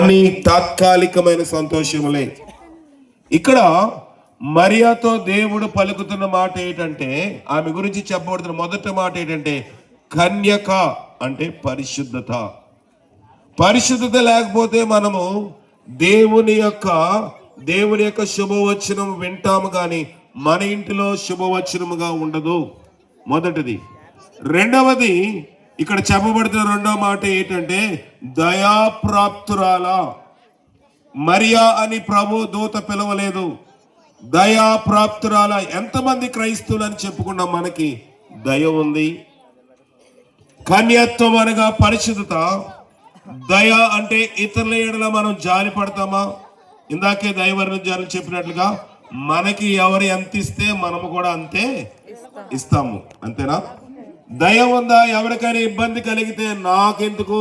నీ తాత్కాలికమైన సంతోషములే. ఇక్కడ మరియాతో దేవుడు పలుకుతున్న మాట ఏంటంటే, ఆమె గురించి చెప్పబడుతున్న మొదటి మాట ఏంటంటే కన్యక అంటే పరిశుద్ధత. పరిశుద్ధత లేకపోతే మనము దేవుని యొక్క శుభవచనం వింటాము కానీ మన ఇంటిలో శుభవచనముగా ఉండదు. మొదటిది. రెండవది, ఇక్కడ చెప్పబడుతున్న రెండవ మాట ఏంటంటే దయాప్రాప్తురాల. మరియా అని ప్రభు దూత పిలవలేదు, దయాప్రాప్తురాల. ఎంతమంది క్రైస్తవులు అని చెప్పుకున్నాం, మనకి దయ ఉంది. కన్యత్వం అనగా పరిశుద్ధత. దయ అంటే ఇతరుల ఎడల మనం జాలి పడతామా? ఇందాకే దైవర్ణ జాలి చెప్పినట్లుగా మనకి ఎవరు ఎంత ఇస్తే మనము కూడా అంతే ఇస్తాము. అంతేనా? దయ ఉందా? ఎవరికైనా ఇబ్బంది కలిగితే నాకెందుకు,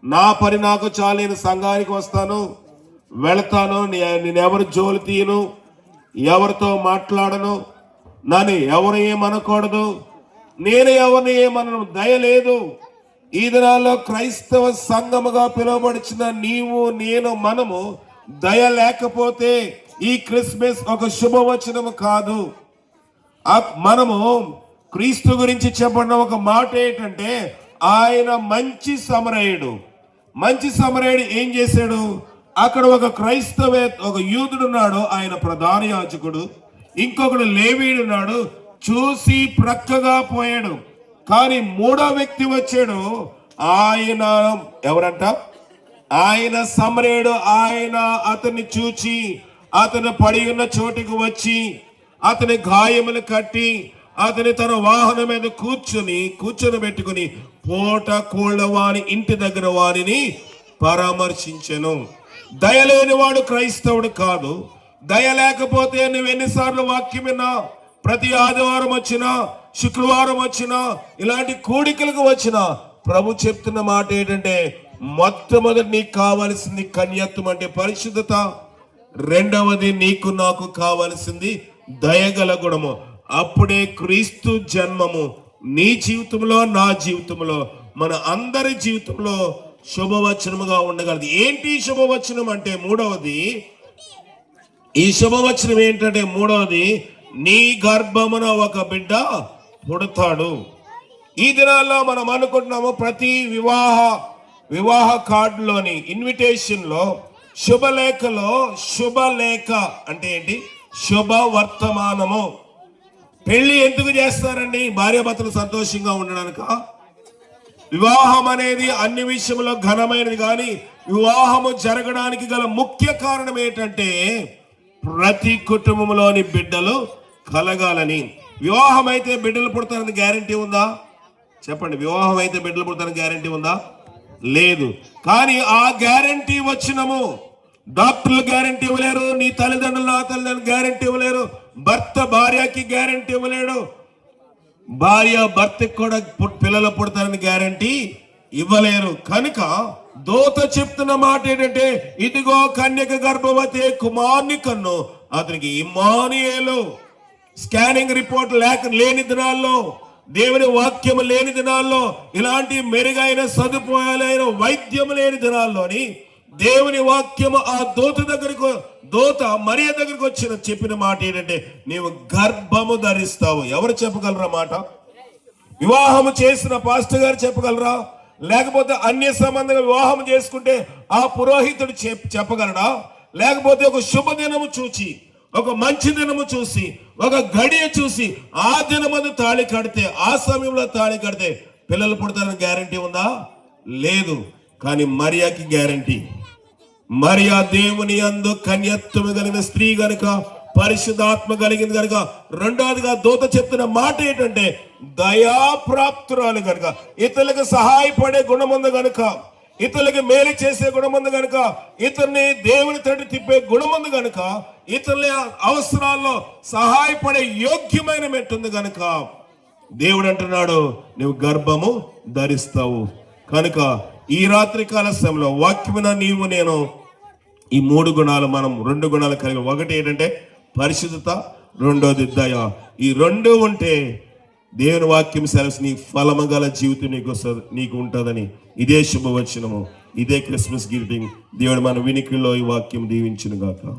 నా పని నాకు చాలు, నేను సంఘానికి వస్తాను, వెళతాను, నేను ఎవరు జోలి తీయను, ఎవరితో మాట్లాడను, నన్ను ఎవరు ఏమనకూడదు, నేను ఎవరిని ఏమనను. దయ లేదు. ఈ దినాల్లో క్రైస్తవ సంఘముగా పిలువబడిచిన నీవు నేను మనము దయ లేకపోతే ఈ క్రిస్మస్ ఒక శుభవచనము కాదు. మనము క్రీస్తు గురించి చెప్పిన ఒక మాట ఏంటంటే ఆయన మంచి సమరయుడు. మంచి సమరయుడు ఏం చేశాడు? అక్కడ ఒక యూదుడు ఉన్నాడు, ఆయన ప్రధాన యాజకుడు. ఇంకొకడు లేవీయుడు ఉన్నాడు, చూసి ప్రక్కగా పోయాడు. కానీ మూడో వ్యక్తి వచ్చాడు, ఆయన ఎవరంట? ఆయన సమరయుడు. ఆయన అతన్ని చూచి అతను పడి ఉన్న చోటికి వచ్చి అతని గాయములు కట్టి అతని తన వాహనం మీద కూర్చొని పెట్టుకుని పూట కోళ్ళ వాని ఇంటి దగ్గర వారిని పరామర్శించెను. దయలేని వాడు క్రైస్తవుడు కాదు. దయ లేకపోతే నువ్వు ఎన్నిసార్లు వాక్యం విన్నా, ప్రతి ఆదివారం వచ్చినా, శుక్రవారం వచ్చినా, ఇలాంటి కూడికలకు వచ్చినా ప్రభు చెప్తున్న మాట ఏంటంటే మొట్టమొదటి నీకు కావాల్సింది కన్యత్వం అంటే పరిశుద్ధత. రెండవది నీకు నాకు కావాల్సింది దయగల గుణము. అప్పుడే క్రీస్తు జన్మము నీ జీవితంలో, నా జీవితంలో, మన అందరి జీవితంలో శుభవచనముగా ఉండగలదు. ఏంటి శుభవచనం అంటే మూడవది, ఈ శుభవచనం ఏంటంటే మూడవది, నీ గర్భమున ఒక బిడ్డ పుడతాడు. ఈ దినాల్లో మనం అనుకుంటున్నాము ప్రతి వివాహ కార్డులోని ఇన్విటేషన్ లో శుభలేఖ అంటే ఏంటి? శుభ వర్తమానము. పెళ్లి ఎందుకు చేస్తారండి? భార్యాభర్తలు సంతోషంగా ఉండడానిక? వివాహం అనేది అన్ని విషయంలో ఘనమైనది, కానీ వివాహము జరగడానికి గల ముఖ్య కారణం ఏంటంటే ప్రతి కుటుంబంలోని బిడ్డలు కలగాలని. వివాహం అయితే బిడ్డలు పుడతారని గ్యారంటీ ఉందా? చెప్పండి. వివాహం అయితే బిడ్డలు పుడతారని గ్యారంటీ ఉందా? లేదు. కానీ ఆ గ్యారంటీ వచ్చినము డాక్టర్లు గ్యారంటీ ఇవ్వలేరు, నీ తల్లిదండ్రులు నా తల్లిదండ్రులు గ్యారంటీ ఇవ్వలేరు, భర్త భార్యకి గ్యారంటీ ఇవ్వలేడు, భార్య భర్తకి కూడా పిల్లలు పుడతారని గ్యారంటీ ఇవ్వలేరు. కనుక దూత చెప్తున్న మాట ఏంటంటే ఇదిగో కన్యక గర్భవతి కుమార్ని కన్ను, అతనికి ఇమ్మానుయేలు. స్కానింగ్ రిపోర్ట్ లేని దినాల్లో, దేవుని వాక్యం లేని దినాల్లో, ఇలాంటి మెరుగైన సదుపాయాలైన వైద్యం లేని దినాల్లోని దేవుని వాక్యము ఆ దూత మరియ దగ్గరికి చెప్పిన మాట ఏంటంటే నీవు గర్భము ధరిస్తావు. ఎవరు చెప్పగలరా మాట? వివాహము చేసిన పాస్టర్ గారు చెప్పగలరా? లేకపోతే అన్య సంబంధంగా వివాహం చేసుకుంటే ఆ పురోహితుడు చెప్పగలడా? లేకపోతే ఒక శుభదినము చూచి, ఒక మంచి దినము చూసి, ఒక గడియ చూసి ఆ దినమందు తాళి కడితే, ఆ సమయంలో తాళి కడితే పిల్లలు పుడతారని గ్యారంటీ ఉందా? లేదు. కానీ మరియాకి గ్యారంటీ. మరియా దేవుని యందు కన్యత్వము కలిగిన స్త్రీ గనుక, పరిశుద్ధాత్మ కలిగింది కనుక. రెండవదిగా దూత చెప్తున్న మాట ఏంటంటే దయాప్రాప్తురాలు కనుక, ఇతరులకు సహాయపడే గుణముంది కనుక, ఇతరులకి మేలు చేసే గుణముంది కనుక, ఇతరుని దేవుని తట్టు తిప్పే గుణముంది కనుక, ఇతరుల అవసరాల్లో సహాయపడే యోగ్యమైన మెట్టుంది కనుక దేవుడు అంటున్నాడు నువ్వు గర్భము ధరిస్తావు. కనుక ఈ రాత్రి కాల సమయంలో వాక్యమున నీవు నేను ఈ మూడు గుణాలు, మనం రెండు గుణాలు కలిగి, ఒకటి ఏంటంటే పరిశుద్ధత, రెండోది దయ. ఈ రెండు ఉంటే దేవుని వాక్యం సెలవు నీ ఫలము గల జీవితం నీకు ఉంటుందని ఇదే శుభవచనము. ఇదే క్రిస్మస్ గ్రీటింగ్. దేవుడు మన వినికిడిలో ఈ వాక్యం దీవించును గాక.